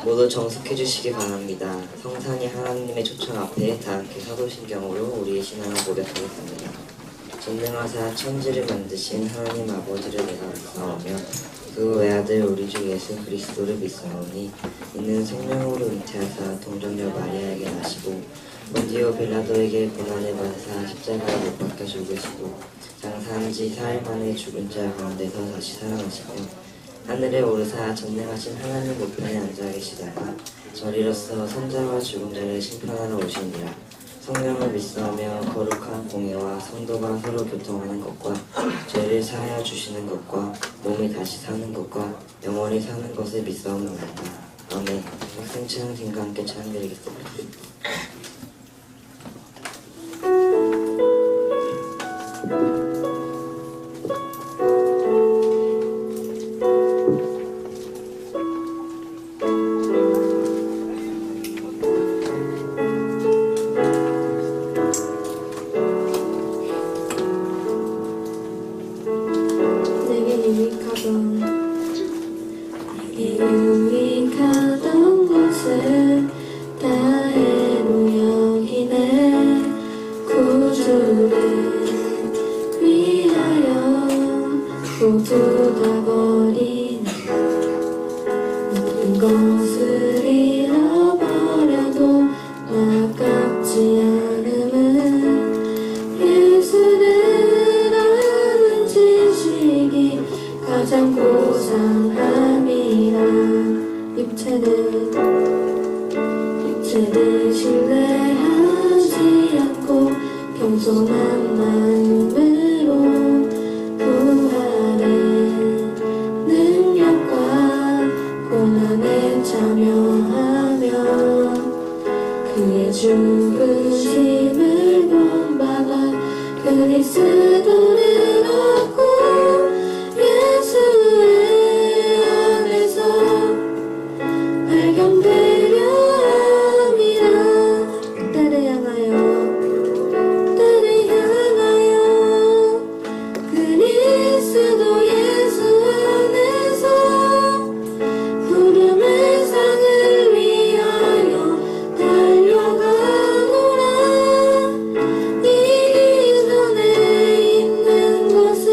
모두 정숙해 주시기 바랍니다. 성산이 하나님의 초청 앞에 다함께 사도신경으로 우리의 신앙을 고백하겠습니다. 전능하사 천지를 만드신 하나님 아버지를 내가 믿사오며 그 외아들 우리 주 예수 그리스도를 믿사오니 이는 성령으로 잉태하사 동정녀 마리아에게 나시고 본디오 빌라도에게 고난을 받으사 십자가에 못 박혀 죽으시고 장사한 지 4일 만에 죽은 자 가운데서 다시 살아나시며 하늘에 오르사 전능하신 하나님 우편에 앉아 계시다가 저리로서 선자와 죽은 자를 심판하러 오시니라. 성령을 믿사오며 거룩한 공예와 성도가 서로 교통하는 것과 죄를 사하여 주시는 것과 몸이 다시 사는 것과 영원히 사는 것을 믿사옵나이다. 아멘. 학생 찬양팀과 함께 찬양드리겠습니다. 유익하던 것을 다 해로 여기네. 구주를 위하여 모두 다 버리네. 모든 것을 잃어버려도 아깝지 않음은 예수를 아는 지식이 가장 고상함이라. 육체를 신뢰하지 않고 겸손한 마음으로 부활의 능력과 고난에 참여하며 그의 죽으심을 본받아 그리스도를 얻고 예수의 안에서 발견되려 함이라. 때를 향하여 그리스도 예수 안에서 푸름의 상을 위하여 달려가노라. 이기 전에 있는 것을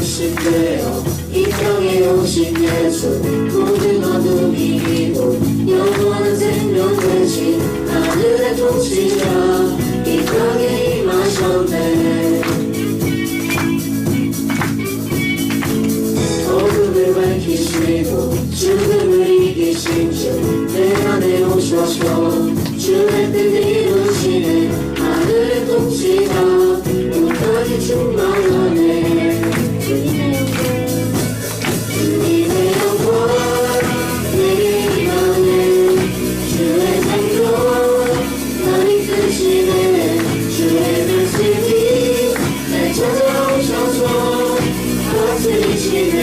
주신대요 이 땅에 오신 예수 모든 어둠이 이기고 영원한 생명 되신 하늘의 통치자 이 땅에 임하셨네 어둠을 밝히시고 죽음을 이기신 주 내 안에 오셔서 주의 뜻 이루시네 하늘의 통치자 끝까지 충만하네 주님의 영광 내게 임하네 주의 생명 날 이끄시네 주의 말씀이 날 찾아오셔서 다스리시네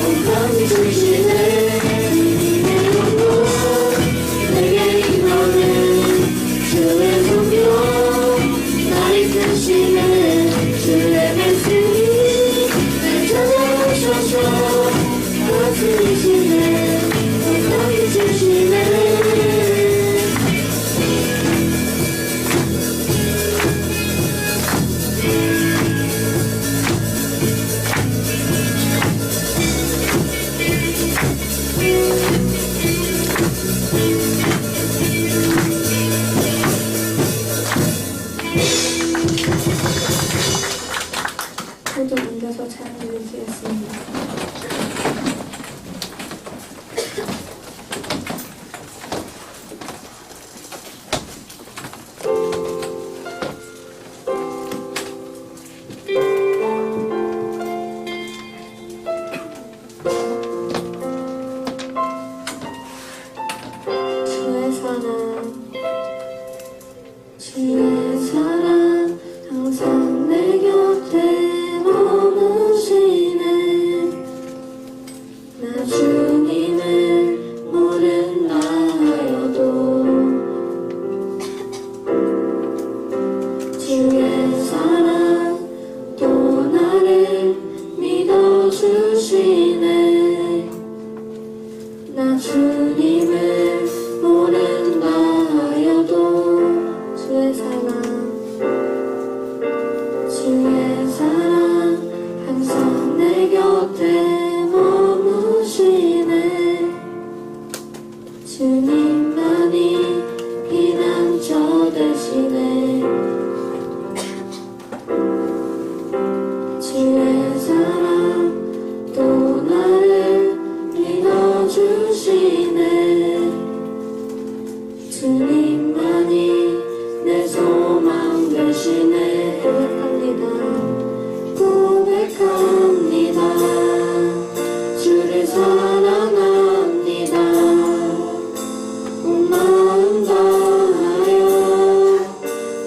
온감이 주시네 주님의 영광 내게 임하네 주의 성령 날 이끄시네 주의 말씀이 날 찾아오셔서 다스리시네 온감이 주시네 모두 앉아서 찬양을 드리겠습니다. 주의 사랑 주의 사랑 항상 내 곁에 머무시네 나 주님을 모른다 하여도 주의 사랑 또 나를 믿어주시네 나 주님을 모른다 하여도 주의 사랑 주의 사랑 항상 내 곁에 머무시네 주님만이 피난처 되시네 주의 사랑 또 나를 믿어주시네 주님만이 내 소망 되시네 고백합니다 주를 사랑합니다 온 마음 다하여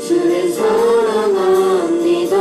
주를 사랑합니다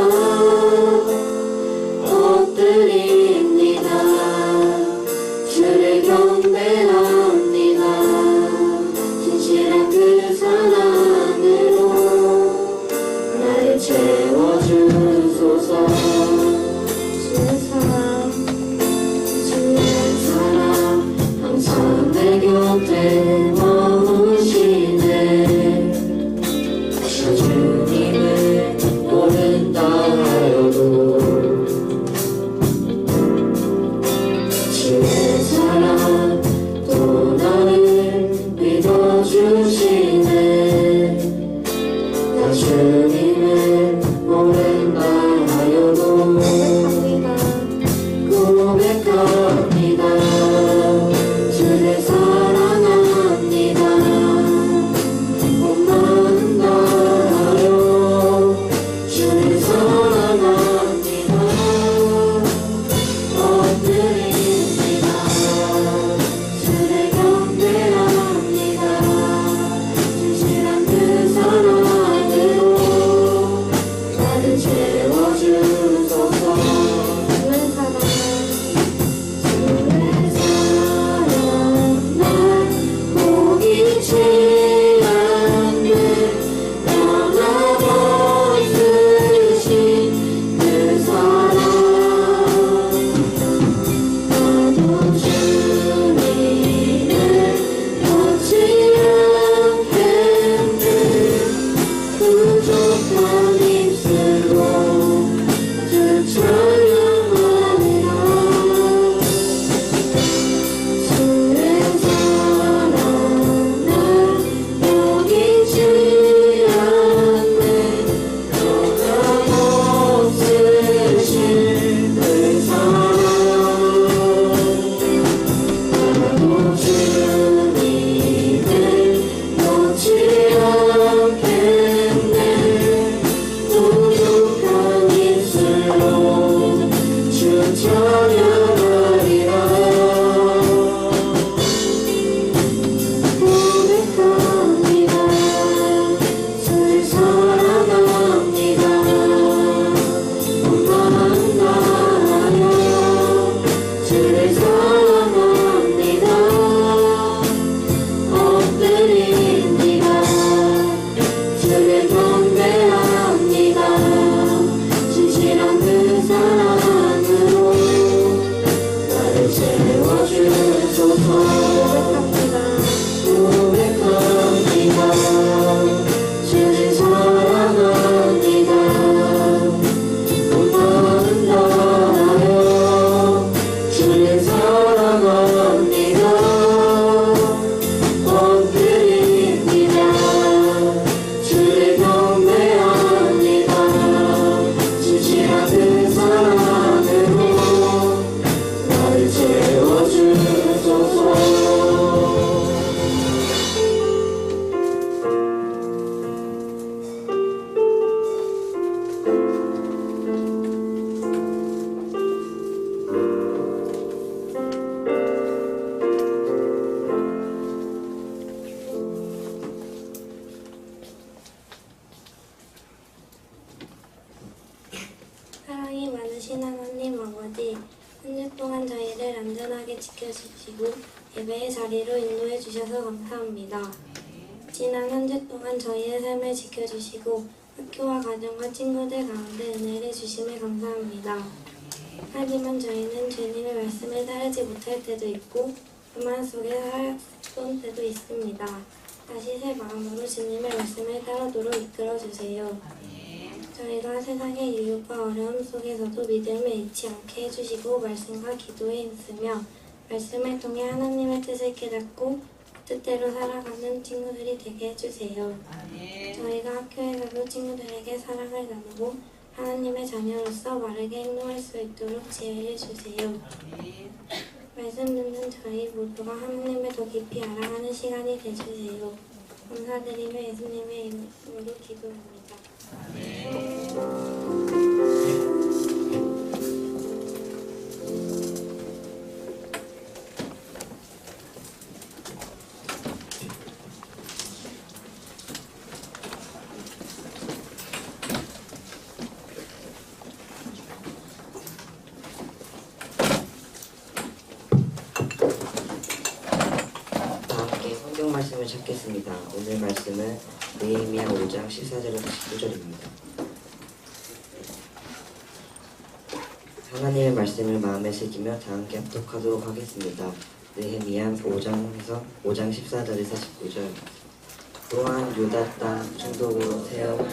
한 주 동안 저희를 안전하게 지켜주시고 예배의 자리로 인도해 주셔서 감사합니다. 지난 한 주 동안 저희의 삶을 지켜주시고 학교와 가정과 친구들 가운데 은혜를 주심에 감사합니다. 하지만 저희는 주님의 말씀을 따르지 못할 때도 있고 교만 속에 살아온 때도 있습니다. 다시 새 마음으로 주님의 말씀을 따르도록 이끌어 주세요. 저희가 세상의 유혹과 어려움 속에서도 믿음을 잃지 않게 해주시고 말씀과 기도에 힘쓰며 말씀을 통해 하나님의 뜻을 깨닫고 그 뜻대로 살아가는 친구들이 되게 해주세요. 저희가 학교에서도 친구들에게 사랑을 나누고 하나님의 자녀로서 바르게 행동할 수 있도록 지혜를 주세요. 말씀 듣는 저희 모두가 하나님을 더 깊이 알아가는 시간이 되주세요. 감사드리며 예수님의 이름으로 기도합니다. 다 함께 성경 말씀을 찾겠습니다. 오늘 말씀은 느헤미야 5장 14절에서 19절입니다. 하나님의 말씀을 마음에 새기며 다 함께 합독하도록 하겠습니다. 느헤미야 5장 14절에서 19절. 또한 유다 땅 충독으로 세운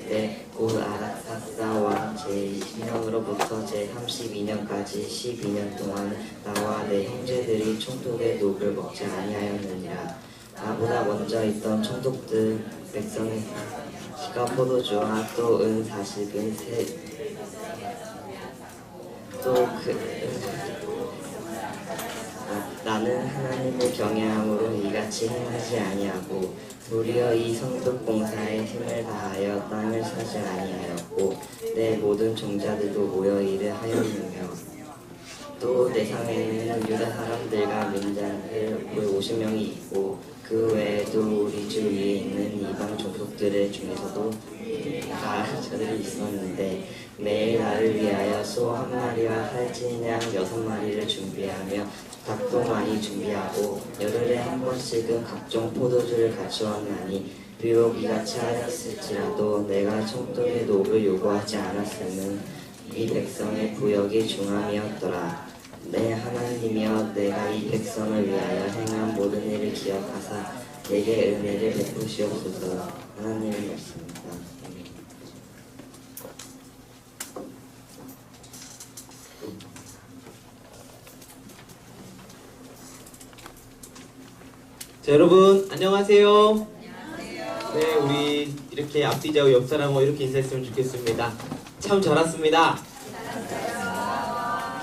때 곧 아락사스다 왕 제20년으로부터 제32년까지 12년 동안 나와 내 형제들이 총독의 녹을 먹지 아니하였느니라. 나보다 먼저 있던 총독들 백성의 기가 포도주와 또 은 40은 나는 하나님을 경외함으로 이같이 행하지 아니하고 도리어 이 성벽 공사에 힘을 다하여 땅을 사지 아니하였고 내 모든 종자들도 모여 일을 하였느며 또 내 상에는 유다 사람들과 민자들 50명이 있고 그 외에도 우리 주 위에 있는 이방 종족들 중에서도 가르쳐들이 있었는데 매일 나를 위하여 소 1마리와 살찐 양 6마리를 준비하며 닭도 많이 준비하고 열흘에 한 번씩은 각종 포도주를 갖추었나니 비록 이같이 하였을지라도 내가 총독의 녹을 요구하지 않았으면 이 백성의 부역이 중함이었더라. 내 하나님이여 내가 이 백성을 위하여 행한 모든 일을 기억하사 내게 은혜를 베푸시옵소서. 하나님의 말씀입니다. 자, 여러분 안녕하세요. 네, 우리 이렇게 앞뒤좌우 옆사람하고 이렇게 인사했으면 좋겠습니다. 참 잘 왔습니다.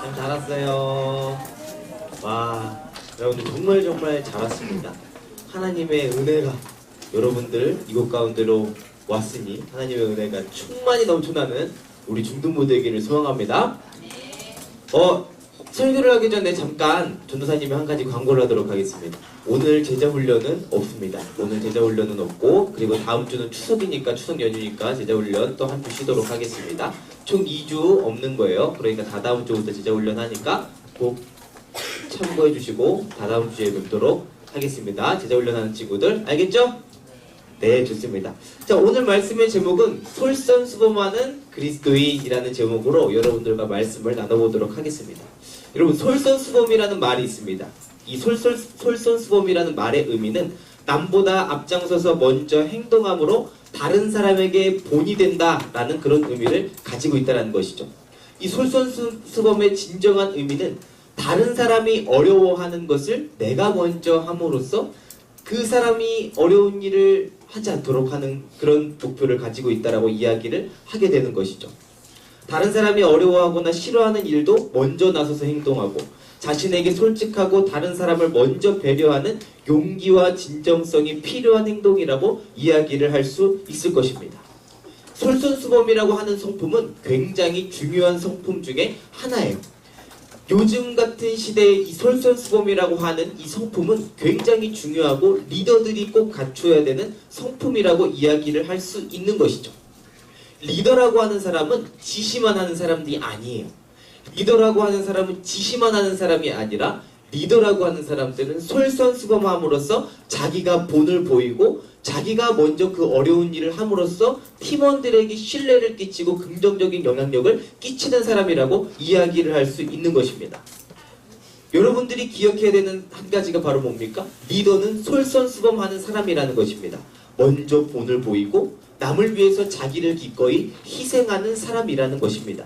참 잘 왔어요. 와, 여러분들 정말 잘 왔습니다. 하나님의 은혜가 여러분들 이곳 가운데로 왔으니 하나님의 은혜가 충만히 넘쳐나는 우리 중등부되기를 소망합니다. 설교를 하기 전에 잠깐 전도사님이 한 가지 광고를 하도록 하겠습니다. 오늘 제자훈련은 없습니다. 오늘 제자훈련은 없고 그리고 다음 주는 추석이니까 추석 연휴니까 제자훈련 또 한 주 쉬도록 하겠습니다. 총 2주 없는 거예요. 그러니까 다다음 주부터 제자훈련 하니까 꼭 참고해 주시고 다다음 주에 뵙도록 하겠습니다. 제자훈련 하는 친구들 알겠죠? 네, 좋습니다. 자, 오늘 말씀의 제목은 솔선수범하는 그리스도인이라는 제목으로 여러분들과 말씀을 나눠보도록 하겠습니다. 여러분, 솔선수범이라는 말이 있습니다. 이 솔선수범이라는 말의 의미는 남보다 앞장서서 먼저 행동함으로 다른 사람에게 본이 된다라는 그런 의미를 가지고 있다는 것이죠. 이 솔선수범의 진정한 의미는 다른 사람이 어려워하는 것을 내가 먼저 함으로써 그 사람이 어려운 일을 하지 않도록 하는 그런 목표를 가지고 있다라고 이야기를 하게 되는 것이죠. 다른 사람이 어려워하거나 싫어하는 일도 먼저 나서서 행동하고 자신에게 솔직하고 다른 사람을 먼저 배려하는 용기와 진정성이 필요한 행동이라고 이야기를 할 수 있을 것입니다. 솔선수범이라고 하는 성품은 굉장히 중요한 성품 중에 하나예요. 요즘 같은 시대에 이 솔선수범이라고 하는 이 성품은 굉장히 중요하고 리더들이 꼭 갖춰야 되는 성품이라고 이야기를 할 수 있는 것이죠. 리더라고 하는 사람은 지시만 하는 사람들이 아니에요. 리더라고 하는 사람은 지시만 하는 사람이 아니라 리더라고 하는 사람들은 솔선수범함으로써 자기가 본을 보이고 자기가 먼저 그 어려운 일을 함으로써 팀원들에게 신뢰를 끼치고 긍정적인 영향력을 끼치는 사람이라고 이야기를 할 수 있는 것입니다. 여러분들이 기억해야 되는 한 가지가 바로 뭡니까? 리더는 솔선수범하는 사람이라는 것입니다. 먼저 본을 보이고 남을 위해서 자기를 기꺼이 희생하는 사람이라는 것입니다.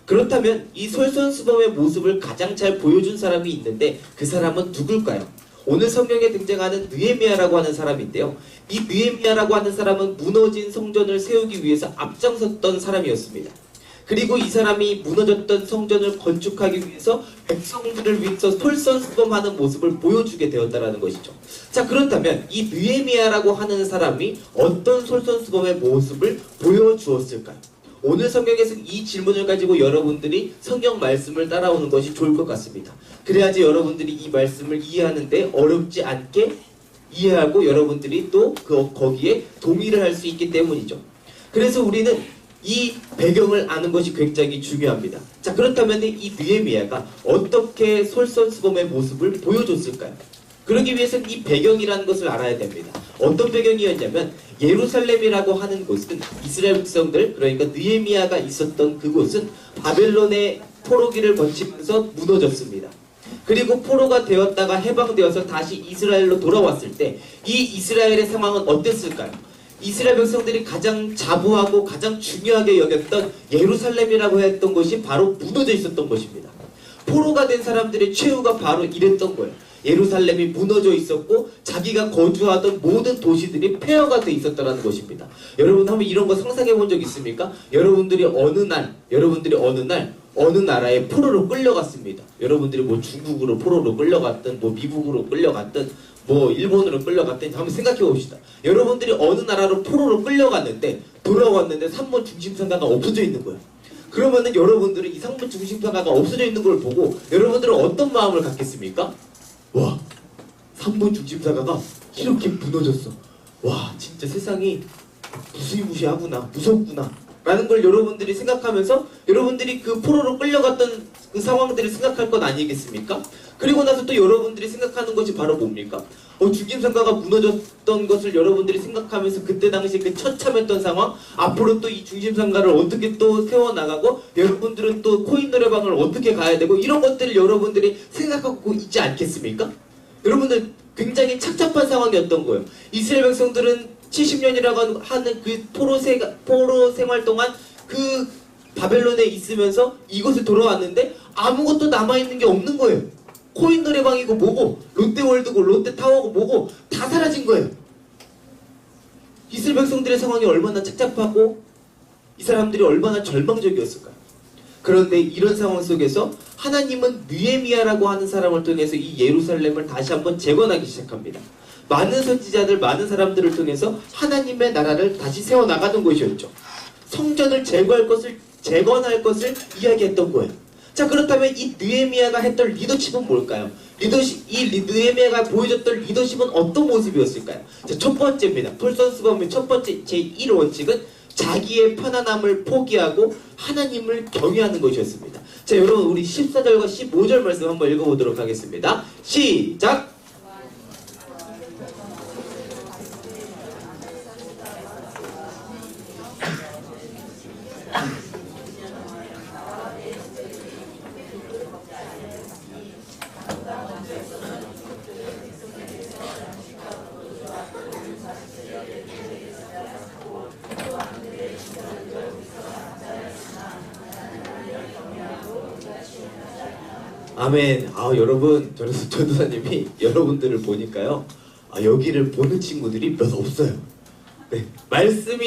그렇다면 이 솔선수범의 모습을 가장 잘 보여준 사람이 있는데 그 사람은 누굴까요? 오늘 성경에 등장하는 느헤미야라고 하는 사람인데요. 이 느헤미야라고 하는 사람은 무너진 성전을 세우기 위해서 앞장섰던 사람이었습니다. 그리고 이 사람이 무너졌던 성전을 건축하기 위해서 백성들을 위해서 솔선수범하는 모습을 보여주게 되었다는 것이죠. 자, 그렇다면 이 느헤미야라고 하는 사람이 어떤 솔선수범의 모습을 보여주었을까요? 오늘 성경에서 이 질문을 가지고 여러분들이 성경 말씀을 따라오는 것이 좋을 것 같습니다. 그래야지 여러분들이 이 말씀을 이해하는데 어렵지 않게 이해하고 여러분들이 또 거기에 동의를 할 수 있기 때문이죠. 그래서 우리는 이 배경을 아는 것이 굉장히 중요합니다. 자, 그렇다면 이 느헤미야가 어떻게 솔선수범의 모습을 보여줬을까요? 그러기 위해서는 이 배경이라는 것을 알아야 됩니다. 어떤 배경이었냐면 예루살렘이라고 하는 곳은 이스라엘 백성들, 그러니까 느헤미야가 있었던 그곳은 바벨론의 포로기를 거치면서 무너졌습니다. 그리고 포로가 되었다가 해방되어서 다시 이스라엘로 돌아왔을 때 이 이스라엘의 상황은 어땠을까요? 이스라엘 백성들이 가장 자부하고 가장 중요하게 여겼던 예루살렘이라고 했던 것이 바로 무너져 있었던 것입니다. 포로가 된 사람들의 최후가 바로 이랬던 거예요. 예루살렘이 무너져 있었고 자기가 거주하던 모든 도시들이 폐허가 돼 있었다는 것입니다. 여러분 한번 이런 거 상상해 본 적 있습니까? 여러분들이 어느 날 어느 나라에 포로로 끌려갔습니다. 여러분들이 뭐 중국으로 포로로 끌려갔든 뭐 미국으로 끌려갔든 뭐 일본으로 끌려갔든 한번 생각해 봅시다. 여러분들이 어느 나라로 포로로 끌려갔는데 돌아왔는데 3번 중심상가가 없어져 있는 거예요. 그러면은 여러분들은 이 3번 중심상가가 없어져 있는 걸 보고 여러분들은 어떤 마음을 갖겠습니까? 와, 3번 중심상가가 이렇게 무너졌어. 와, 진짜 세상이 무시무시하구나, 무섭구나 라는 걸 여러분들이 생각하면서 여러분들이 그 포로로 끌려갔던 그 상황들을 생각할 것 아니겠습니까? 그리고 나서 또 여러분들이 생각하는 것이 바로 뭡니까? 중심상가가 무너졌던 것을 여러분들이 생각하면서 그때 당시 그 처참했던 상황, 앞으로 또 이 중심상가를 어떻게 또 세워나가고 여러분들은 또 코인 노래방을 어떻게 가야 되고 이런 것들을 여러분들이 생각하고 있지 않겠습니까? 여러분들 굉장히 착잡한 상황이었던 거예요. 이스라엘 백성들은 70년이라고 하는 그 포로 생활 동안 그 바벨론에 있으면서 이곳에 돌아왔는데 아무것도 남아있는 게 없는 거예요. 코인 노래방이고 뭐고 롯데월드고 롯데타워고 뭐고 다 사라진 거예요. 이스라엘 백성들의 상황이 얼마나 착잡하고 이 사람들이 얼마나 절망적이었을까요? 그런데 이런 상황 속에서 하나님은 느헤미야라고 하는 사람을 통해서 이 예루살렘을 다시 한번 재건하기 시작합니다. 많은 선지자들, 많은 사람들을 통해서 하나님의 나라를 다시 세워나가는 것이었죠. 성전을 재건할 것을 이야기했던 거예요. 자, 그렇다면 이 느헤미야가 했던 리더십은 뭘까요? 이 느헤미야가 보여줬던 리더십은 어떤 모습이었을까요? 자, 첫 번째입니다. 솔선수범의 첫 번째 제1원칙은 자기의 편안함을 포기하고 하나님을 경외하는 것이었습니다. 자, 여러분 우리 14절과 15절 말씀 한번 읽어보도록 하겠습니다. 시작! 아멘. 여러분, 전도사님이 여러분들을 보니까요, 여기를 보는 친구들이 몇 없어요. 네, 말씀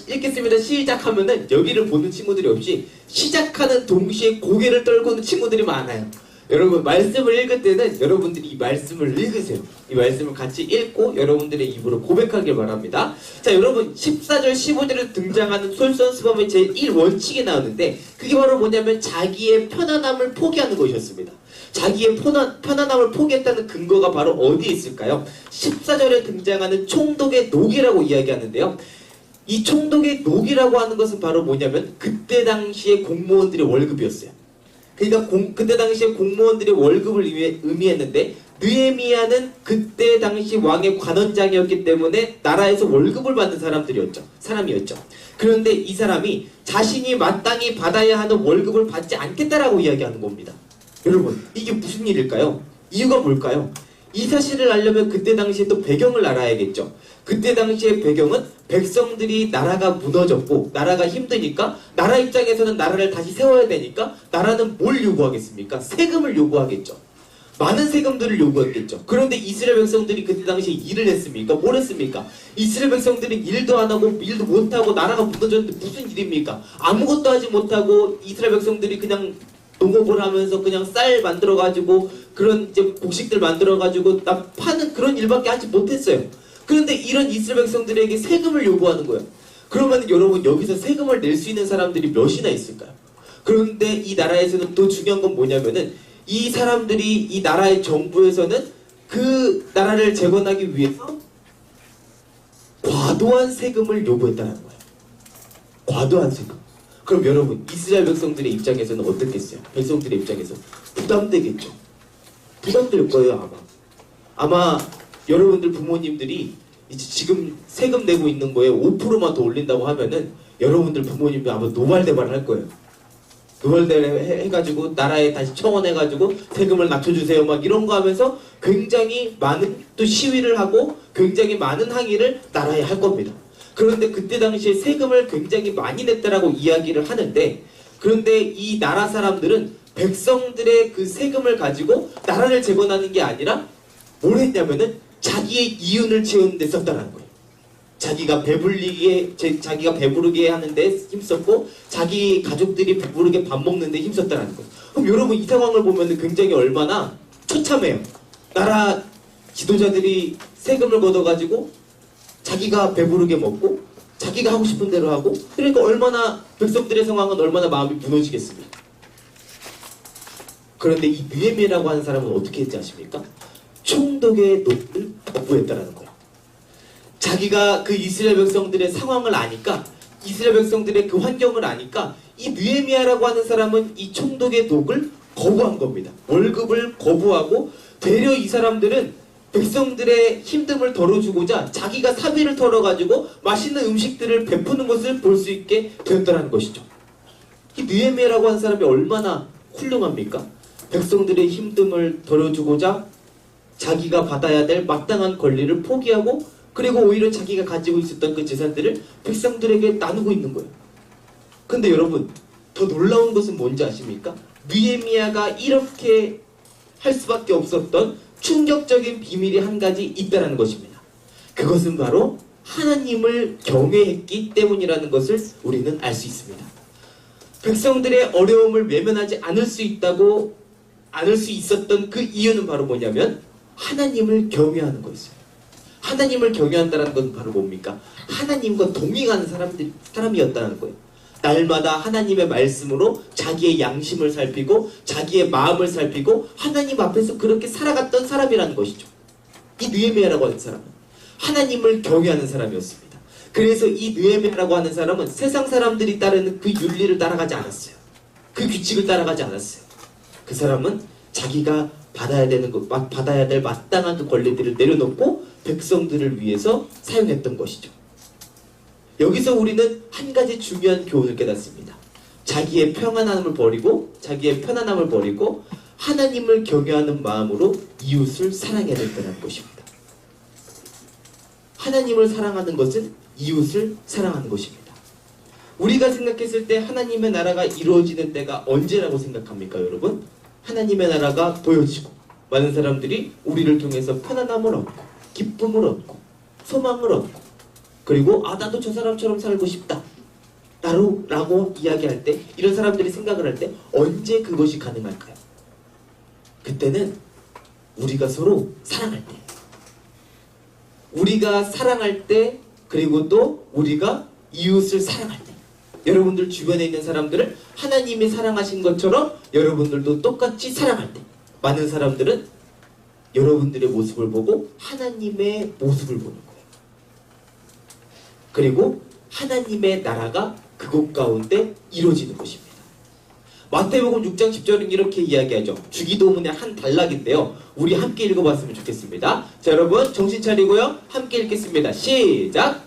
읽겠습니다. 시작하면은 여기를 보는 친구들이 없이 시작하는 동시에 고개를 떨구는 친구들이 많아요. 여러분, 말씀을 읽을 때는 여러분들이 이 말씀을 읽으세요. 이 말씀을 같이 읽고 여러분들의 입으로 고백하길 바랍니다. 자, 여러분 14절 15절에 등장하는 솔선수범의 제1원칙이 나오는데 그게 바로 뭐냐면 자기의 편안함을 포기하는 것이었습니다. 자기의 편안함을 포기했다는 근거가 바로 어디에 있을까요? 14절에 등장하는 총독의 노기라고 이야기하는데요. 이 총독의 녹이라고 하는 것은 바로 뭐냐면 그때 당시의 공무원들의 월급이었어요. 그러니까 그때 당시에 공무원들의 월급을 의미했는데 느헤미야는 그때 당시 왕의 관원장이었기 때문에 나라에서 월급을 받는 사람이었죠. 그런데 이 사람이 자신이 마땅히 받아야 하는 월급을 받지 않겠다라고 이야기하는 겁니다. 여러분, 이게 무슨 일일까요? 이유가 뭘까요? 이 사실을 알려면 그때 당시에 또 배경을 알아야겠죠. 그때 당시의 배경은 백성들이 나라가 무너졌고 나라가 힘드니까 나라 입장에서는 나라를 다시 세워야 되니까 나라는 뭘 요구하겠습니까? 세금을 요구하겠죠. 많은 세금들을 요구했겠죠. 그런데 이스라엘 백성들이 그때 당시에 일을 했습니까? 뭘 했습니까? 이스라엘 백성들이 일도 안 하고 일도 못 하고 나라가 무너졌는데 무슨 일입니까? 아무것도 하지 못하고 이스라엘 백성들이 그냥 농업을 하면서 그냥 쌀 만들어가지고 그런 이제 곡식들 만들어가지고 파는 그런 일밖에 하지 못했어요. 그런데 이런 이스라엘 백성들에게 세금을 요구하는 거예요. 그러면 여러분 여기서 세금을 낼 수 있는 사람들이 몇이나 있을까요? 그런데 이 나라에서는 또 중요한 건 뭐냐면은 이 사람들이 이 나라의 정부에서는 그 나라를 재건하기 위해서 과도한 세금을 요구했다는 거예요. 과도한 세금. 그럼 여러분 이스라엘 백성들의 입장에서는 어떻겠어요? 백성들의 입장에서 부담되겠죠. 부담될 거예요 아마 여러분들 부모님들이 이제 지금 세금 내고 있는 거에 5%만 더 올린다고 하면은 여러분들 부모님도 아마 노발대발을 할 거예요. 노발대발 해가지고 나라에 다시 청원해가지고 세금을 낮춰주세요 막 이런 거 하면서 굉장히 많은 또 시위를 하고 굉장히 많은 항의를 나라에 할 겁니다. 그런데 그때 당시에 세금을 굉장히 많이 냈다라고 이야기를 하는데 그런데 이 나라 사람들은 백성들의 그 세금을 가지고 나라를 재건하는 게 아니라 뭘 했냐면은 자기의 이윤을 채우는 데 썼다는 거예요. 자기가 배부르게 하는데 힘썼고 자기 가족들이 배부르게 밥 먹는 데 힘썼다는 거예요. 그럼 여러분 이 상황을 보면 굉장히 얼마나 처참해요. 나라 지도자들이 세금을 걷어가지고 자기가 배부르게 먹고 자기가 하고 싶은 대로 하고 그러니까 얼마나 백성들의 상황은 얼마나 마음이 무너지겠습니까? 그런데 이 느헤미야라고 하는 사람은 어떻게 했지 아십니까? 총독의 녹을 거부했다라는 거예요. 자기가 그 이스라엘 백성들의 상황을 아니까 이스라엘 백성들의 그 환경을 아니까 이 느헤미야라고 하는 사람은 이 총독의 녹을 거부한 겁니다. 월급을 거부하고 되려 이 사람들은 백성들의 힘듦을 덜어주고자 자기가 사비를 털어가지고 맛있는 음식들을 베푸는 것을 볼 수 있게 되었다는 것이죠. 이 느헤미야라고 하는 사람이 얼마나 훌륭합니까? 백성들의 힘듦을 덜어주고자 자기가 받아야 될 마땅한 권리를 포기하고 그리고 오히려 자기가 가지고 있었던 그 재산들을 백성들에게 나누고 있는 거예요. 근데 여러분 더 놀라운 것은 뭔지 아십니까? 느헤미야가 이렇게 할 수밖에 없었던 충격적인 비밀이 한 가지 있다는 것입니다. 그것은 바로 하나님을 경외했기 때문이라는 것을 우리는 알 수 있습니다. 백성들의 어려움을 외면하지 않을 수 있었던 그 이유는 바로 뭐냐면 하나님을 경외하는 거였어요. 하나님을 경외한다는 건 바로 뭡니까? 하나님과 동행하는 사람이었다는 거예요. 날마다 하나님의 말씀으로 자기의 양심을 살피고 자기의 마음을 살피고 하나님 앞에서 그렇게 살아갔던 사람이라는 것이죠. 이 느헤미야라고 하는 사람은 하나님을 경외하는 사람이었습니다. 그래서 이 느헤미야라고 하는 사람은 세상 사람들이 따르는 그 윤리를 따라가지 않았어요. 그 규칙을 따라가지 않았어요. 그 사람은 자기가 받아야 될 마땅한 그 권리들을 내려놓고 백성들을 위해서 사용했던 것이죠. 여기서 우리는 한 가지 중요한 교훈을 깨닫습니다. 자기의 편안함을 버리고 하나님을 경외하는 마음으로 이웃을 사랑해야 된다는 것입니다. 하나님을 사랑하는 것은 이웃을 사랑하는 것입니다. 우리가 생각했을 때 하나님의 나라가 이루어지는 때가 언제라고 생각합니까, 여러분? 하나님의 나라가 보여지고 많은 사람들이 우리를 통해서 편안함을 얻고 기쁨을 얻고 소망을 얻고 그리고 나도 저 사람처럼 살고 싶다 라고 이야기할 때 이런 사람들이 생각을 할 때 언제 그것이 가능할까요? 그때는 우리가 서로 사랑할 때 우리가 사랑할 때 그리고 또 우리가 이웃을 사랑할 때 여러분들 주변에 있는 사람들을 하나님이 사랑하신 것처럼 여러분들도 똑같이 사랑할 때 많은 사람들은 여러분들의 모습을 보고 하나님의 모습을 보는 거예요. 그리고 하나님의 나라가 그곳 가운데 이루어지는 것입니다. 마태복음 6장 10절은 이렇게 이야기하죠. 주기도문의 한 단락인데요. 우리 함께 읽어봤으면 좋겠습니다. 자, 여러분 정신 차리고요. 함께 읽겠습니다. 시작!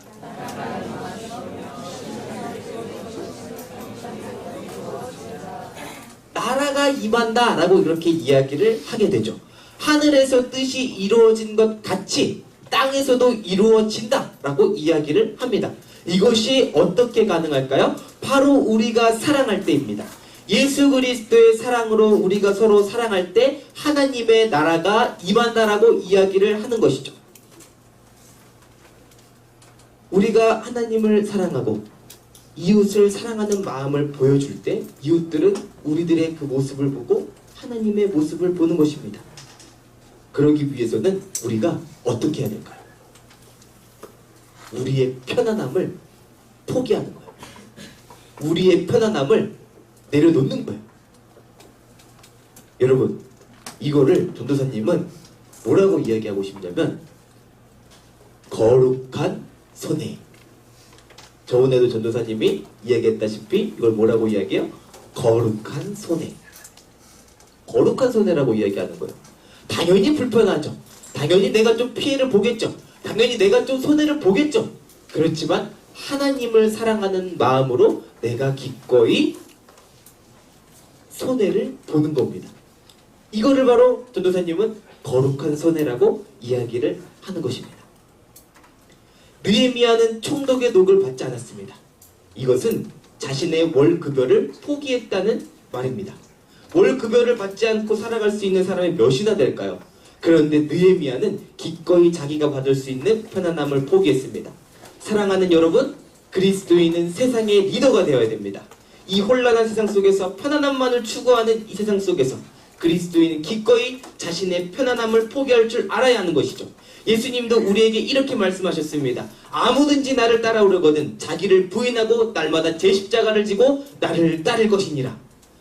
나라가 임한다 라고 이렇게 이야기를 하게 되죠. 하늘에서 뜻이 이루어진 것 같이 땅에서도 이루어진다 라고 이야기를 합니다. 이것이 어떻게 가능할까요? 바로 우리가 사랑할 때입니다. 예수 그리스도의 사랑으로 우리가 서로 사랑할 때 하나님의 나라가 임한다라고 이야기를 하는 것이죠. 우리가 하나님을 사랑하고 이웃을 사랑하는 마음을 보여줄 때 이웃들은 우리들의 그 모습을 보고 하나님의 모습을 보는 것입니다. 그러기 위해서는 우리가 어떻게 해야 될까요? 우리의 편안함을 포기하는 거예요. 우리의 편안함을 내려놓는 거예요. 여러분, 이거를 전도사님은 뭐라고 이야기하고 싶냐면 거룩한 손해. 저번에도 전도사님이 이야기했다시피 이걸 뭐라고 이야기해요? 거룩한 손해. 거룩한 손해라고 이야기하는 거예요. 당연히 불편하죠. 당연히 내가 좀 피해를 보겠죠. 당연히 내가 좀 손해를 보겠죠. 그렇지만 하나님을 사랑하는 마음으로 내가 기꺼이 손해를 보는 겁니다. 이거를 바로 전도사님은 거룩한 손해라고 이야기를 하는 것입니다. 느헤미야는 총독의 녹을 받지 않았습니다. 이것은 자신의 월급여를 포기했다는 말입니다. 월급여를 받지 않고 살아갈 수 있는 사람이 몇이나 될까요? 그런데 느헤미야는 기꺼이 자기가 받을 수 있는 편안함을 포기했습니다. 사랑하는 여러분, 그리스도인은 세상의 리더가 되어야 됩니다. 이 혼란한 세상 속에서 편안함만을 추구하는 이 세상 속에서 그리스도인은 기꺼이 자신의 편안함을 포기할 줄 알아야 하는 것이죠. 예수님도 우리에게 이렇게 말씀하셨습니다. 아무든지 나를 따라오려거든 자기를 부인하고 날마다 제 십자가를 지고 나를 따를 것이니라.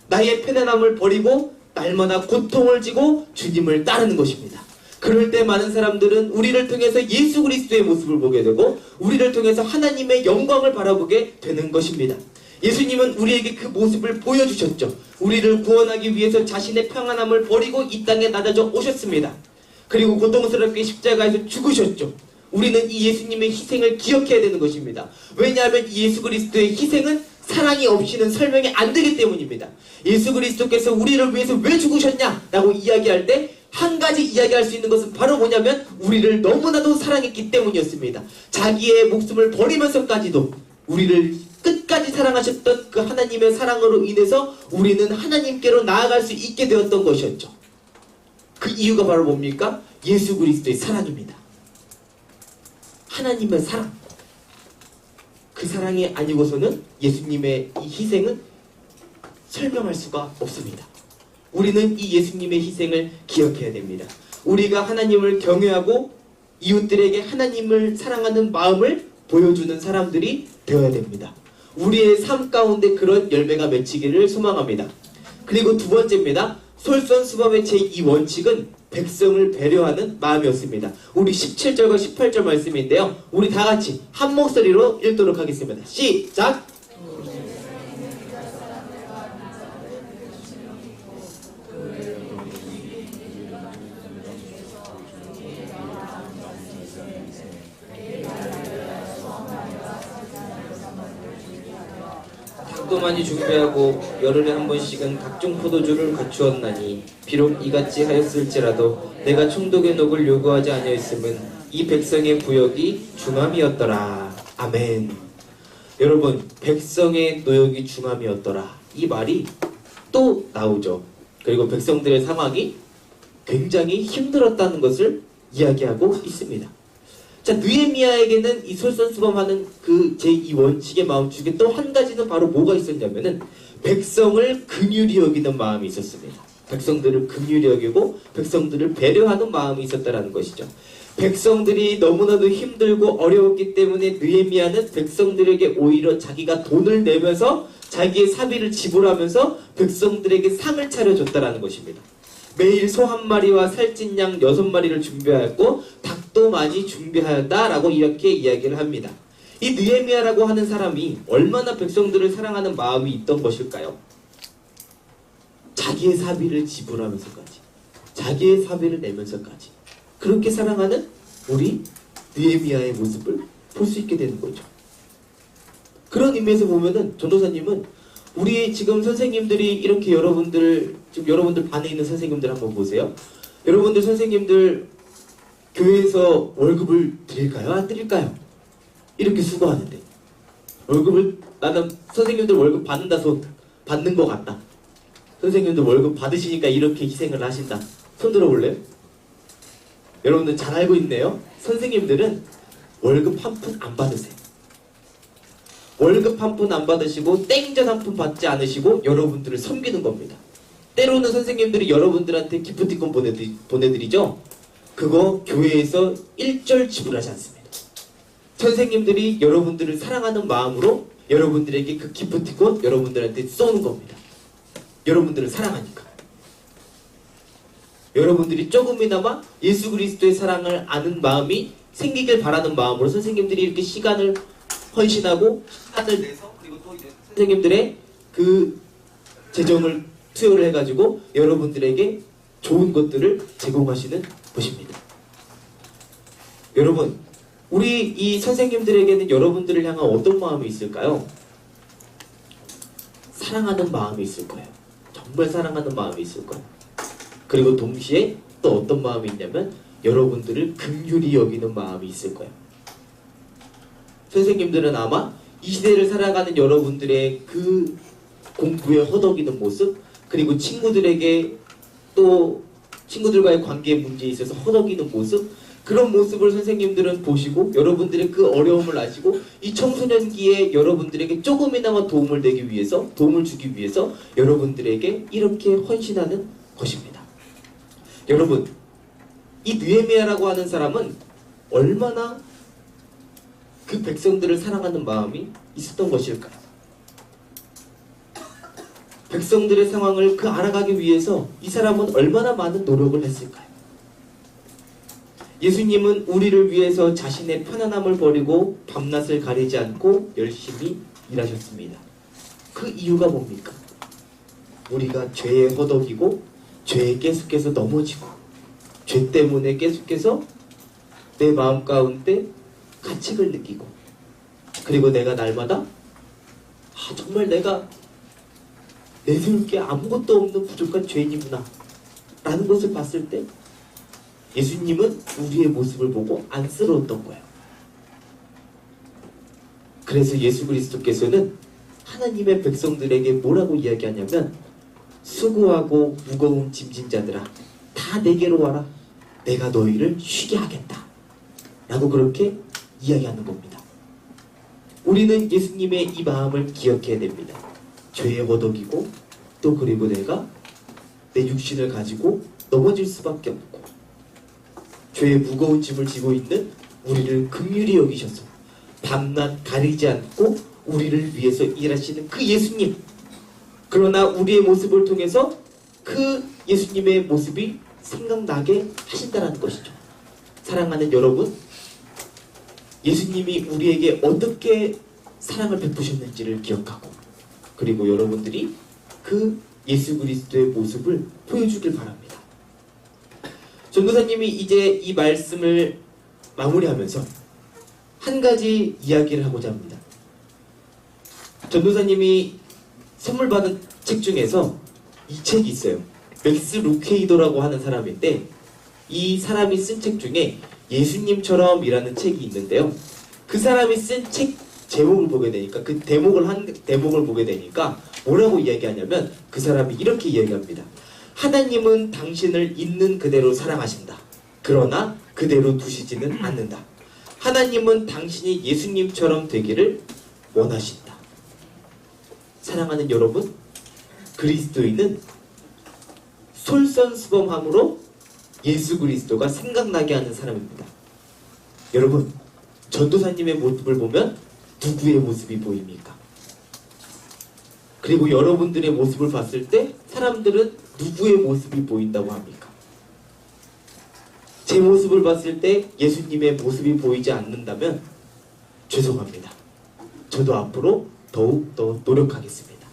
나의 편안함을 버리고 날마다 고통을 지고 주님을 따르는 것입니다. 그럴 때 많은 사람들은 우리를 통해서 예수 그리스도의 모습을 보게 되고 우리를 통해서 하나님의 영광을 바라보게 되는 것입니다. 예수님은 우리에게 그 모습을 보여주셨죠. 우리를 구원하기 위해서 자신의 평안함을 버리고 이 땅에 낮아져 오셨습니다. 그리고 고통스럽게 십자가에서 죽으셨죠. 우리는 이 예수님의 희생을 기억해야 되는 것입니다. 왜냐하면 이 예수 그리스도의 희생은 사랑이 없이는 설명이 안 되기 때문입니다. 예수 그리스도께서 우리를 위해서 왜 죽으셨냐라고 이야기할 때 한 가지 이야기할 수 있는 것은 바로 뭐냐면 우리를 너무나도 사랑했기 때문이었습니다. 자기의 목숨을 버리면서까지도 우리를 끝까지 사랑하셨던 그 하나님의 사랑으로 인해서 우리는 하나님께로 나아갈 수 있게 되었던 것이었죠. 그 이유가 바로 뭡니까? 예수 그리스도의 사랑입니다. 하나님의 사랑. 그 사랑이 아니고서는 예수님의 이 희생은 설명할 수가 없습니다. 우리는 이 예수님의 희생을 기억해야 됩니다. 우리가 하나님을 경외하고 이웃들에게 하나님을 사랑하는 마음을 보여주는 사람들이 되어야 됩니다. 우리의 삶 가운데 그런 열매가 맺히기를 소망합니다. 그리고 두 번째입니다. 솔선수범의 제2원칙은 백성을 배려하는 마음이었습니다. 우리 17절과 18절 말씀인데요. 우리 다 같이 한 목소리로 읽도록 하겠습니다. 시작! 닭도 많이 준비하고 열흘에 한 번씩은 각종 포도주를 갖추었나니 비록 이같이 하였을지라도 내가 총독의 녹을 요구하지 아니하였음은 이 백성의 구역이 중함이었더라. 아멘. 여러분, 백성의 노역이 중함이었더라. 이 말이 또 나오죠. 그리고 백성들의 상황이 굉장히 힘들었다는 것을 이야기하고 있습니다. 자, 느헤미야에게는 이 솔선수범하는 그 제2원칙의 마음 중에 또 한 가지는 바로 뭐가 있었냐면은 백성을 긍휼히 여기는 마음이 있었습니다. 백성들을 긍휼히 여기고 백성들을 배려하는 마음이 있었다라는 것이죠. 백성들이 너무나도 힘들고 어려웠기 때문에 느헤미야는 백성들에게 오히려 자기가 돈을 내면서 자기의 사비를 지불하면서 백성들에게 상을 차려줬다라는 것입니다. 매일 소 한 마리와 살찐 양 6마리를 준비하였고 닭도 많이 준비하였다라고 이렇게 이야기를 합니다. 이 느헤미야라고 하는 사람이 얼마나 백성들을 사랑하는 마음이 있던 것일까요? 자기의 사비를 지불하면서까지, 자기의 사비를 내면서까지 그렇게 사랑하는 우리 느헤미야의 모습을 볼 수 있게 되는 거죠. 그런 의미에서 보면은 전도사님은 우리 지금 선생님들이 이렇게 지금 여러분들 반에 있는 선생님들 한번 보세요. 여러분들 선생님들 교회에서 월급을 드릴까요? 안 드릴까요? 이렇게 수고하는데 월급을, 나는 선생님들 월급 받는다, 손 받는 것 같다. 선생님들 월급 받으시니까 이렇게 희생을 하신다. 손 들어볼래요? 여러분들 잘 알고 있네요. 선생님들은 월급 한 푼 안 받으세요. 월급 한 푼 안 받으시고 땡전 한 푼 받지 않으시고 여러분들을 섬기는 겁니다. 때로는 선생님들이 여러분들한테 기프티콘 보내드리죠? 그거 교회에서 1절 지불하지 않습니다. 선생님들이 여러분들을 사랑하는 마음으로 여러분들에게 그 기프티콘 여러분들한테 쏘는 겁니다. 여러분들을 사랑하니까. 여러분들이 조금이나마 예수 그리스도의 사랑을 아는 마음이 생기길 바라는 마음으로 선생님들이 이렇게 시간을 헌신하고 시간을 내서, 그리고 또 이제 선생님들의 그 재정을 투여를 해가지고 여러분들에게 좋은 것들을 제공하시는 것입니다. 여러분, 우리 이 선생님들에게는 여러분들을 향한 어떤 마음이 있을까요? 사랑하는 마음이 있을 거예요. 정말 사랑하는 마음이 있을 거예요. 그리고 동시에 또 어떤 마음이 있냐면 여러분들을 긍휼히 여기는 마음이 있을 거예요. 선생님들은 아마 이 시대를 살아가는 여러분들의 그 공부에 허덕이는 모습, 그리고 친구들에게 또 친구들과의 관계 문제에 있어서 허덕이는 모습, 그런 모습을 선생님들은 보시고 여러분들의 그 어려움을 아시고 이 청소년기에 여러분들에게 조금이나마 도움을 주기 위해서 여러분들에게 이렇게 헌신하는 것입니다. 여러분, 이 느헤미야라고 하는 사람은 얼마나 그 백성들을 사랑하는 마음이 있었던 것일까요? 백성들의 상황을 알아가기 위해서 이 사람은 얼마나 많은 노력을 했을까요? 예수님은 우리를 위해서 자신의 편안함을 버리고 밤낮을 가리지 않고 열심히 일하셨습니다. 그 이유가 뭡니까? 우리가 죄에 허덕이고 죄에 계속해서 넘어지고 죄 때문에 계속해서 내 마음 가운데 가책을 느끼고, 그리고 내가 날마다 정말 내가 내세울 게 아무것도 없는 부족한 죄인이구나 라는 것을 봤을 때 예수님은 우리의 모습을 보고 안쓰러웠던 거예요. 그래서 예수 그리스도께서는 하나님의 백성들에게 뭐라고 이야기하냐면, 수고하고 무거운 짐진 자들아 다 내게로 와라, 내가 너희를 쉬게 하겠다 라고 그렇게 이야기하는 겁니다. 우리는 예수님의 이 마음을 기억해야 됩니다. 죄에 허덕이고 또 그리고 내가 내 육신을 가지고 넘어질 수밖에 없고 죄의 무거운 짐을 지고 있는 우리를 긍휼히 여기셔서 밤낮 가리지 않고 우리를 위해서 일하시는 그 예수님, 그러나 우리의 모습을 통해서 그 예수님의 모습이 생각나게 하신다는 것이죠. 사랑하는 여러분, 예수님이 우리에게 어떻게 사랑을 베푸셨는지를 기억하고, 그리고 여러분들이 그 예수 그리스도의 모습을 보여주길 바랍니다. 전도사님이 이제 이 말씀을 마무리하면서 한 가지 이야기를 하고자 합니다. 전도사님이 선물 받은 책 중에서 이 책이 있어요. 맥스 루케이도라고 하는 사람인데, 이 사람이 쓴 책 중에 예수님처럼 이라는 책이 있는데요. 그 사람이 쓴 책 제목을 보게 되니까, 그 대목을 보게 되니까 뭐라고 이야기하냐면, 그 사람이 이렇게 이야기합니다. 하나님은 당신을 있는 그대로 사랑하신다. 그러나 그대로 두시지는 않는다. 하나님은 당신이 예수님처럼 되기를 원하신다. 사랑하는 여러분, 그리스도인은 솔선수범함으로 예수 그리스도가 생각나게 하는 사람입니다. 여러분, 전도사님의 모습을 보면 누구의 모습이 보입니까? 그리고 여러분들의 모습을 봤을 때 사람들은 누구의 모습이 보인다고 합니까? 제 모습을 봤을 때 예수님의 모습이 보이지 않는다면 죄송합니다. 저도 앞으로 더욱더 노력하겠습니다.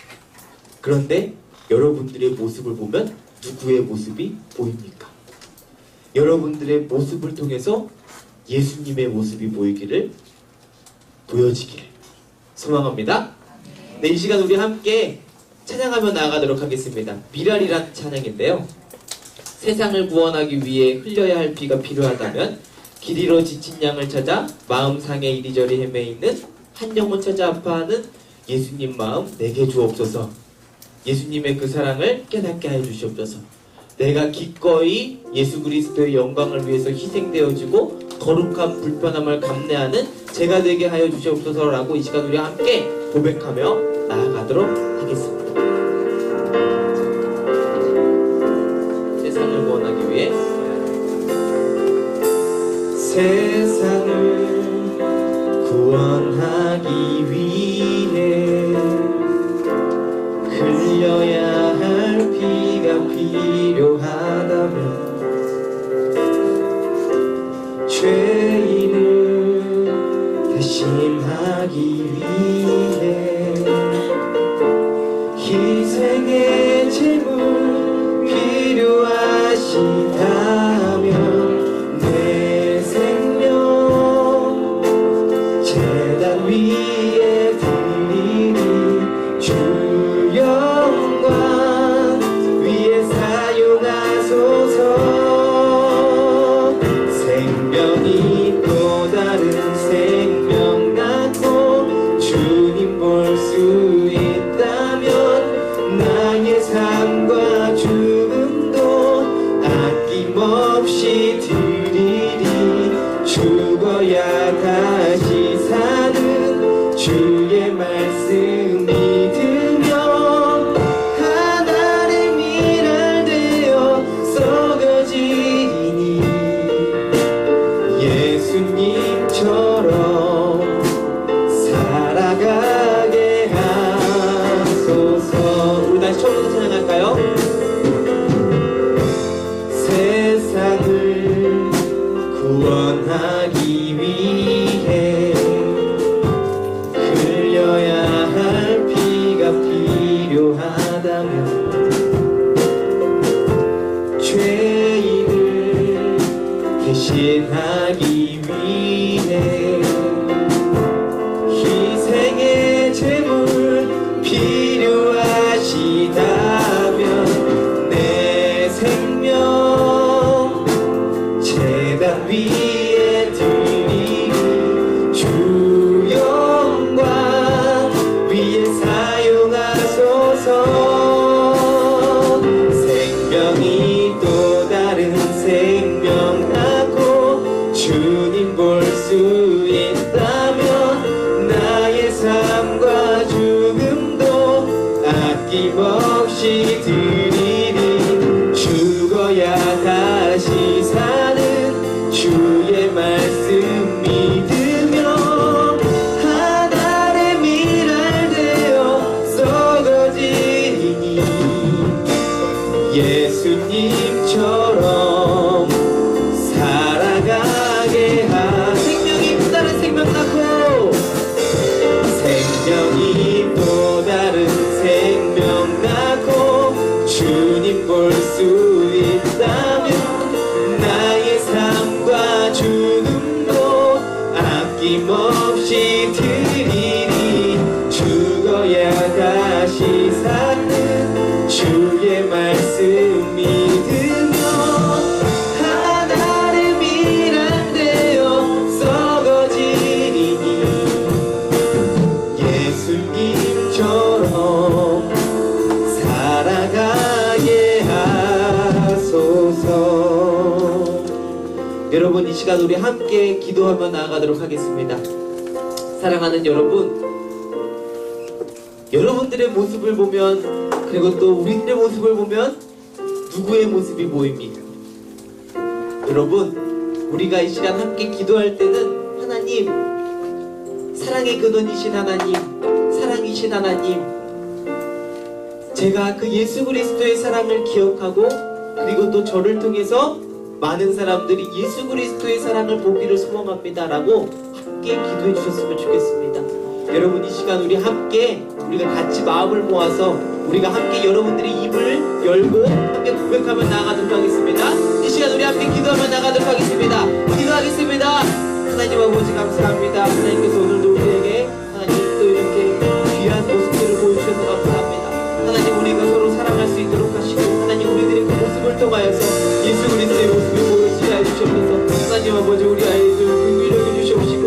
그런데 여러분들의 모습을 보면 누구의 모습이 보입니까? 여러분들의 모습을 통해서 예수님의 모습이 보여지기를 소망합니다. 네, 이 시간 우리 함께 찬양하며 나아가도록 하겠습니다. 미랄이란 찬양인데요. 세상을 구원하기 위해 흘려야 할 피가 필요하다면 길 잃어 지친 양을 찾아 마음 상해 이리저리 헤매이는 한 영혼 찾아 아파하는 예수님 마음 내게 주옵소서. 예수님의 그 사랑을 깨닫게 하여 주시옵소서. 내가 기꺼이 예수 그리스도의 영광을 위해서 희생되어지고 거룩한 불편함을 감내하는 제가 되게 하여 주시옵소서라고 이 시간 우리 함께 고백하며 나아가도록 하겠습니다. 세상을 구원하기 위해 세상을 구원하기 위해 흘려야 할 피가 필요하다면 죄인을 대신하기 위해 희생의 제물 필요하시다면 내 생명 제단 위에 드리니 주 영광 위에 사용하소서. 생명이 또 다른 생명 낳고 주님 볼 수 있다면 나의 삶과 죽음도 아낌없이 드리리. 죽어야 다시 사는 주의 말씀 믿으며 하나의 미랄 되어 썩어지니 예수님처럼 살아가게 하소서. 우리 다시 처음부터 찬양할까요? 세상을 구원하기 위해 흘려야 할 피가 필요하다면 죄인을 대신하기 위해 희생의 제물 필요하시다면 내 생명 제단 위에 드리니 주 영광 위에 사용하소서. 생명이 또 다른 생명 낳고 주님 볼 수 있다면 나의 삶과 죽음도 아낌없이 드리니 죽어야 다시 사는 주의 말씀 믿으며 하나의 미랄 되어 썩어지니 예수님처럼 살아가게 생명이 또 다른 생명 낳고 생명이 또 다른 생명 낳고 주님 볼 수 있다면 나의 삶과 죽음도 아낌없이 드리니 죽어야 다시 사는 주의 말씀 믿으며 하나의 미랄 되어 썩어지니 예수님처럼 살아가게 하소서. 여러분, 이 시간 우리 함께 기도하며 나아가도록 하겠습니다. 사랑하는 여러분, 여러분들의 모습을 보면 그리고 또 우리들의 모습을 보면 누구의 모습이 보입니까? 여러분, 우리가 이 시간 함께 기도할 때는 하나님, 사랑의 근원이신 하나님, 사랑이신 하나님, 제가 그 예수 그리스도의 사랑을 기억하고 그리고 또 저를 통해서 많은 사람들이 예수 그리스도의 사랑을 보기를 소망합니다 라고 함께 기도해 주셨으면 좋겠습니다. 여러분 이 시간 우리 함께 우리가 같이 마음을 모아서 우리가 함께 여러분들의 입을 열고 함께 고백하며 나아가도록 하겠습니다. 이 시간 우리 함께 기도하며 나가도록 하겠습니다. 기도하겠습니다. 하나님 아버지 감사합니다. 하나님께서 오늘도 우리에게 하나님 또 이렇게 귀한 모습들을 보여주셔서 감사합니다. 하나님 우리가 서로 사랑할 수 있도록 하시고 하나님 우리들의 그 모습을 통하여서 예수 그리스도의 모습을 보여주시게 해주시옵소서. 하나님 아버지 우리 아이들 긍휼히 주시옵시고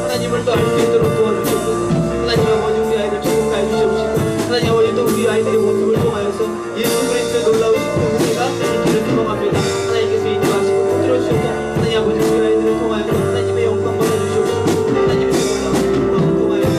하나님을 또 알 수 있도록 도와주시옵소서. 하나님 아버지 우리 아이들 축복하여 주시옵시고 하나님 아버지 또 우리 아이들의 모습을 통하여서 예수 그리스도의 놀라우신 은혜가 있기를 소망합니다. 하나님께서 인도하시고 붙들어 주셔서 하나님 아버지 우리 아이들을 통하여서 하나님의 영광 받아주시옵시고 하나님의 영광을 통하여서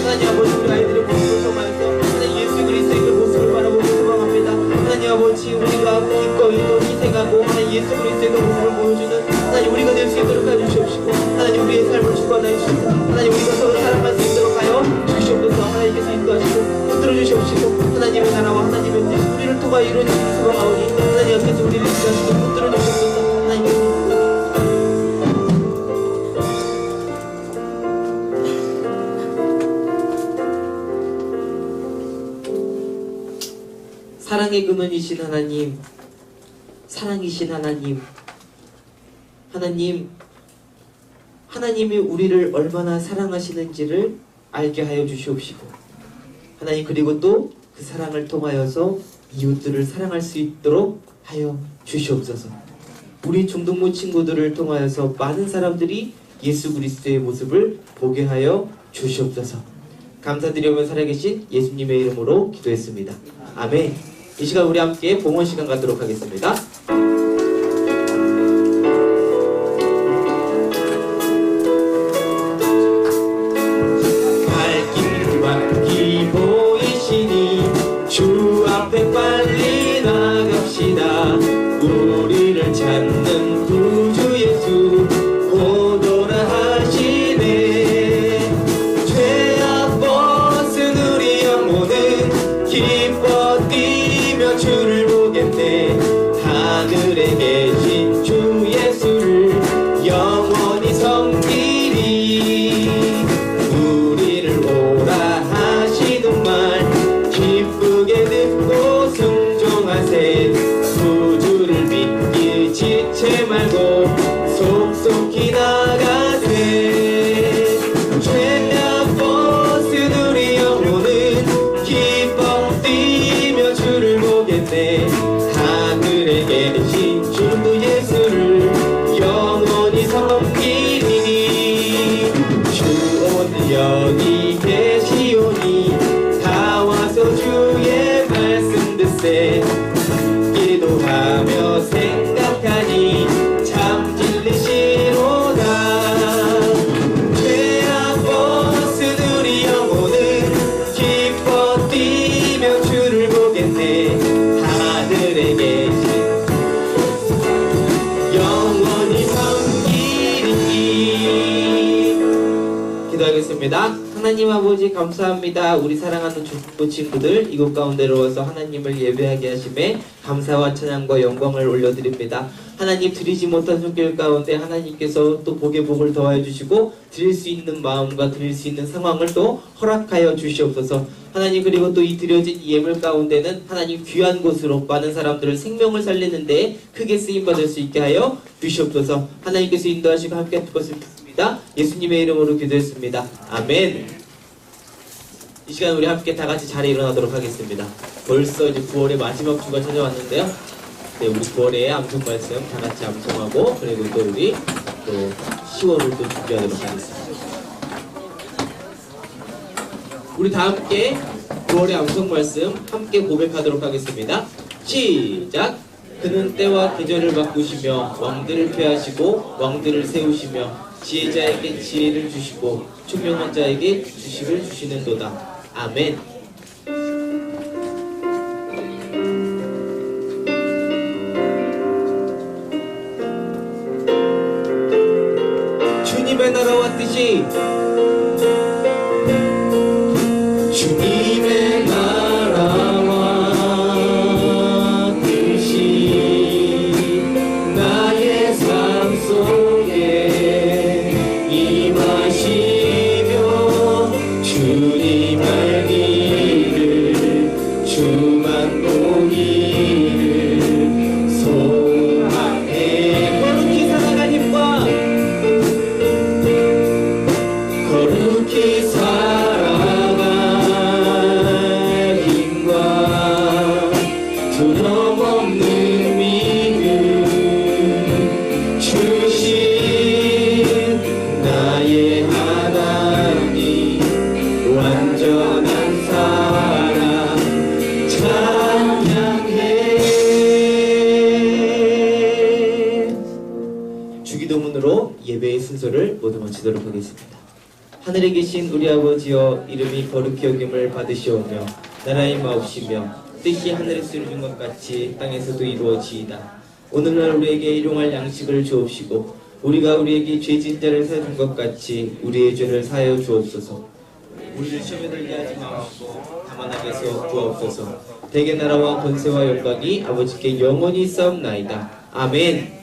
하나님 아버지 우리 아이들의 모습을 통하여서 하나님 예수 그리스도의 그 모습을 바라보고 소망합니다. 하나님 아버지 우리가 기꺼이 또 희생하고 하나님 예수 그리스도의 그 모습을 보여주는 하나님 우리가 될 수 있도록 해주시옵시고 하나님 우리의 삶을 축복하여 주시고 하나님 우리가 서로 사랑할 수 있도록 하여 주시옵소서. 하나님께서 인도하시고 붙들어 주시옵시고 하나님의 나라와 하나님의 뜻 우리를 통하여 이루어지기 소망하오니 하나님 앞에서 우리를 인도하시고 붙들어 주시옵소서. 하나님께서 사랑의 근원이신 하나님, 사랑이신 하나님, 하나님이 우리를 얼마나 사랑하시는지를 알게 하여 주시옵시고 하나님 그리고 또 그 사랑을 통하여서 이웃들을 사랑할 수 있도록 하여 주시옵소서. 우리 중동부 친구들을 통하여서 많은 사람들이 예수 그리스도의 모습을 보게 하여 주시옵소서. 감사드리며 살아계신 예수님의 이름으로 기도했습니다. 아멘. 이 시간 우리 함께 봉헌 시간 갖도록 하겠습니다. 주 앞에 빨리 나갑시다. 우리를 찾는 구주 예수 오도라 하시네. 죄악 벗은 우리 영혼은 기뻐 뛰며 주를 보겠네. 하늘에 계신 주 예수를 영원히 섬기리. 우리를 오라 하시는 말 기쁘게 듣고 순종하세. 구주를 믿기 지체 말고 속속히 나가세. 죄악 벗은 우리 영혼은 기뻐 뛰며 주를 보겠네. 하늘에 계신 주 예수를 영원히 섬기리. 주 오늘 여기 계시오니 주의 말씀 듣세. 기도하며 생각하니 참 진리시로다. 죄악 벗은 우리 영혼은 기뻐 뛰며 주를 보겠네. 하늘에 계신 영원히 섬기리. 기도하겠습니다. 하나님 아버지 감사합니다. 우리 사랑하는 중부 친구들 이곳 가운데로 와서 하나님을 예배하게 하심에 감사와 찬양과 영광을 올려드립니다. 하나님 드리지 못한 손길 가운데 하나님께서 또 복의 복을 더하여 주시고 드릴 수 있는 마음과 드릴 수 있는 상황을 또 허락하여 주시옵소서. 하나님 그리고 또 이 드려진 예물 가운데는 하나님 귀한 곳으로 많은 사람들을 생명을 살리는데 크게 쓰임받을 수 있게 하여 주시옵소서. 하나님께서 인도하시고 함께 할 것을 믿습니다. 예수님의 이름으로 기도했습니다. 아멘. 이 시간 우리 함께 다 같이 자리에 일어나도록 하겠습니다. 벌써 이제 9월의 마지막 주가 찾아왔는데요. 네, 우리 9월의 암송 말씀 다 같이 암송하고 그리고 또 우리 또 10월을 또 준비하도록 하겠습니다. 우리 다 함께 9월의 암송 말씀 함께 고백하도록 하겠습니다. 시작! 그는 때와 계절을 바꾸시며 왕들을 폐하시고 왕들을 세우시며 지혜자에게 지혜를 주시고 총명한 자에게 지식을 주시는도다. 아멘. 주님의 나라와 뜻이 주님의 나라와 뜻이 나의 삶 기도문으로 예배의 순서를 모두 마치도록 하겠습니다. 하늘에 계신 우리 아버지여, 이름이 거룩히 여김을 받으시오며 나라의 마옵시며 뜻이 하늘에서 이루어진 것 같이 땅에서도 이루어지이다. 오늘날 우리에게 일용할 양식을 주옵시고 우리가 우리에게 죄진 자를 사해준 것 같이 우리의 죄를 사하여 주옵소서. 우리를 시험에 들게 하지 마옵시고 다만 악에서 구하옵소서. 대개 나라와 권세와 영광이 아버지께 영원히 있사옵나이다. 아멘.